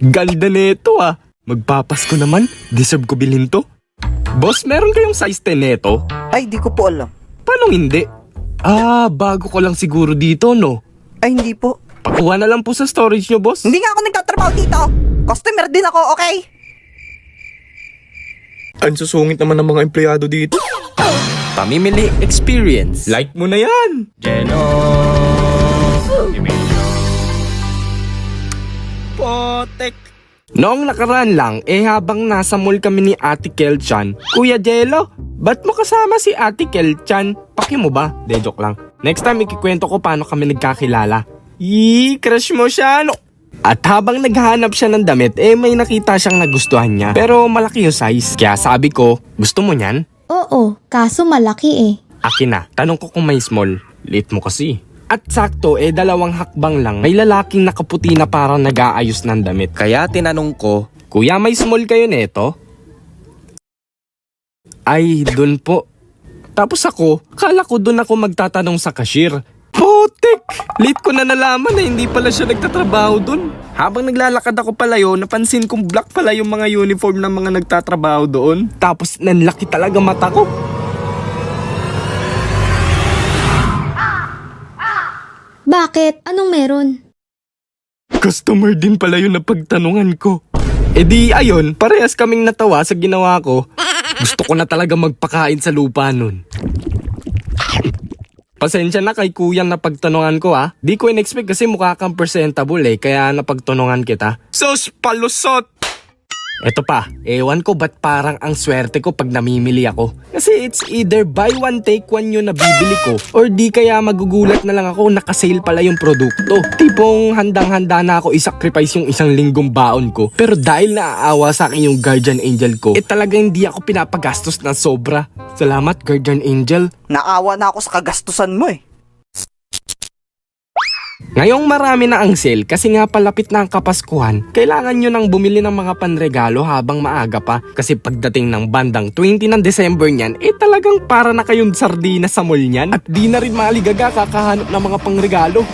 Ganda nito ah. Magpapasko naman, deserve ko bilhin to. Boss, meron kayong size 10 neto? Ay, di ko po alam. Paano hindi? Bago ko lang siguro dito, no? Ay, hindi po. Pakuha na lang po sa storage nyo, boss. Hindi nga ako nagtatrabaho dito. Customer din ako, okay? Ang susungit naman ng mga empleyado dito. Pamimili experience. Like mo na yan. Jello. Potek. Noong nakaraan lang, habang nasa mall kami ni Ate Kelchan, Kuya Jello, ba't mo kasama si Ate Kelchan? Paki mo ba? De, joke lang. Next time, ikikwento ko paano kami nagkakilala. Crush mo siya, no? At habang naghahanap siya ng damit, may nakita siyang nagustuhan niya. Pero malaki yung size. Kaya sabi ko, gusto mo niyan? Oo, kaso malaki eh. Akin na, tanong ko kung may small. Liit mo kasi. At sakto, dalawang hakbang lang, may lalaking nakaputi na parang nag-aayos ng damit. Kaya tinanong ko, Kuya, may small kayo neto? Ay, dun po. Tapos ako, kala ko dun ako magtatanong sa cashier. Putik! Late ko na nalaman na hindi pala siya nagtatrabaho dun. Habang naglalakad ako palayo, napansin kong black pala yung mga uniform ng mga nagtatrabaho doon. Tapos nanlaki talaga mata ko. Bakit? Anong meron? Customer din pala yun na pagtanungan ko. Di ayon, parehas kaming natawa sa ginawa ko. Gusto ko na talaga magpakain sa lupa nun. Pasensya na kay kuya na pagtanungan ko Di ko in-expect kasi mukha kang presentable kaya napagtanungan kita. Sus, palusot! Eto pa, ewan ko ba't parang ang swerte ko pag namimili ako. Kasi it's either buy one take one yung nabibili ko or di kaya magugulat na lang ako nakasale pala yung produkto. Tipong handang-handa na ako isacrifice yung isang linggong baon ko. Pero dahil naaawa sa akin yung guardian angel ko, talagang hindi ako pinapagastos ng sobra. Salamat guardian angel. Naawa na ako sa kagastusan mo eh. Ngayong marami na ang sale kasi nga palapit na ang Kapaskuhan, kailangan nyo nang bumili ng mga panregalo habang maaga pa kasi pagdating ng bandang 20 ng December niyan, talagang para na kayong sardina sa mall niyan at di na rin maligaga kakahanap ng mga pangregalo.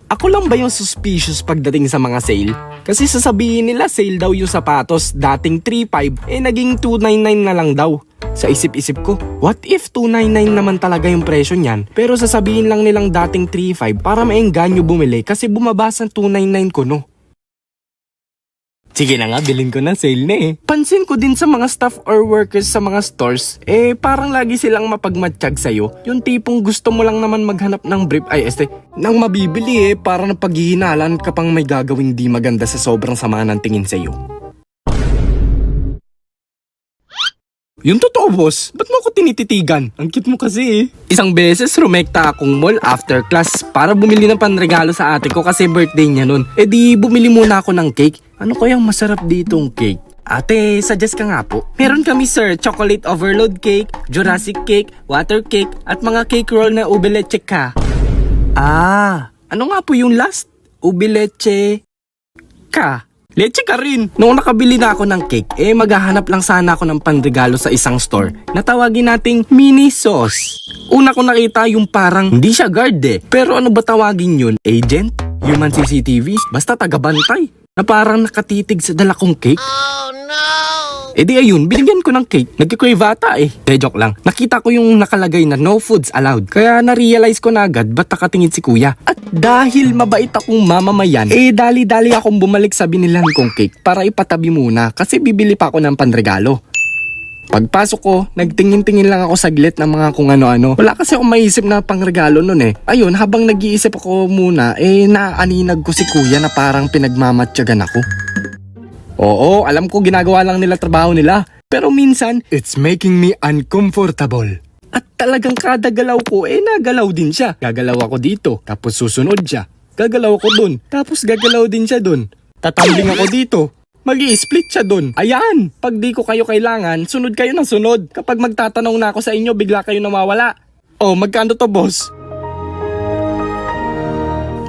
Ako lang ba yung suspicious pagdating sa mga sale? Kasi sasabihin nila sale daw yung sapatos, dating 3.5 naging 2.99 na lang daw. Sa isip-isip ko, what if 299 naman talaga yung presyo niyan? Pero sasabihin lang nilang dating 35 para maengganyo bumili kasi bumaba sa 299 ko no. Sige na nga, bilhin ko na, sale na Pansin ko din sa mga staff or workers sa mga stores, parang lagi silang mapagmatsyag sa'yo. Yung tipong gusto mo lang naman maghanap ng brief, nang mabibili para napaghihinalan ka pang may gagawing di maganda sa sobrang sama ng tingin sa'yo. Yung totoo, boss. Ba't mo ako tinititigan? Ang cute mo kasi Isang beses, rumekta akong mall after class para bumili ng panregalo sa ate ko kasi birthday niya nun. Di bumili muna ako ng cake. Ano kayang masarap ditong cake? Ate, suggest ka nga po. Meron kami sir, chocolate overload cake, Jurassic cake, water cake, at mga cake roll na ube leche ka. Ano nga po yung last? Ube leche ka. Leche ka rin. Noong nakabili na ako ng cake, maghahanap lang sana ako ng panregalo sa isang store na tawagin nating mini sauce. Una ko nakita yung parang hindi siya guard pero ano ba tawagin yun? Agent? Human CCTV? Basta tagabantay na parang nakatitig sa dala kong cake. Oh no! Di ayun, binigyan ko ng cake. Nagkikrave ata joke lang. Nakita ko yung nakalagay na no foods allowed. Kaya na-realize ko na agad ba't nakatingin si kuya. At dahil mabait akong mamamayan, dali-dali akong bumalik sa binilan kong cake para ipatabi muna kasi bibili pa ako ng panregalo. Pagpasok ko, nagtingin-tingin lang ako saglit ng mga kung ano-ano. Wala kasi akong maisip na pangregalo nun Ayun, habang nag-iisip ako muna, naaninag ko si kuya na parang pinagmamatsyagan ako. Oo, alam ko ginagawa lang nila trabaho nila. Pero minsan, it's making me uncomfortable. At talagang kada galaw ko, nagalaw din siya. Gagalaw ako dito, tapos susunod siya. Gagalaw ako dun, tapos gagalaw din siya dun. Tatambling ako dito, mag-i-split siya dun. Ayan, pag di ko kayo kailangan, sunod kayo ng sunod. Kapag magtatanong na ako sa inyo, bigla kayo nawawala. Oh, magkano to boss?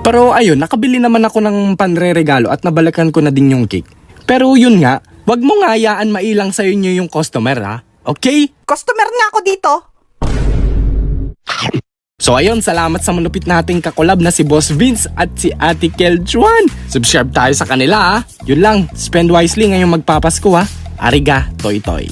Pero ayun, nakabili naman ako ng panre-regalo at nabalikan ko na din yung cake. Pero yun nga, wag mo nga hayaan mailang sa inyo yung customer Okay? Customer nga ako dito. So ayun, salamat sa malupit nating kakolab na si Boss Vince at si Ate Kel Juan. Subscribe tayo sa kanila ha. Yun lang, spend wisely ngayong magpapasko ha. Ariga, toy toy.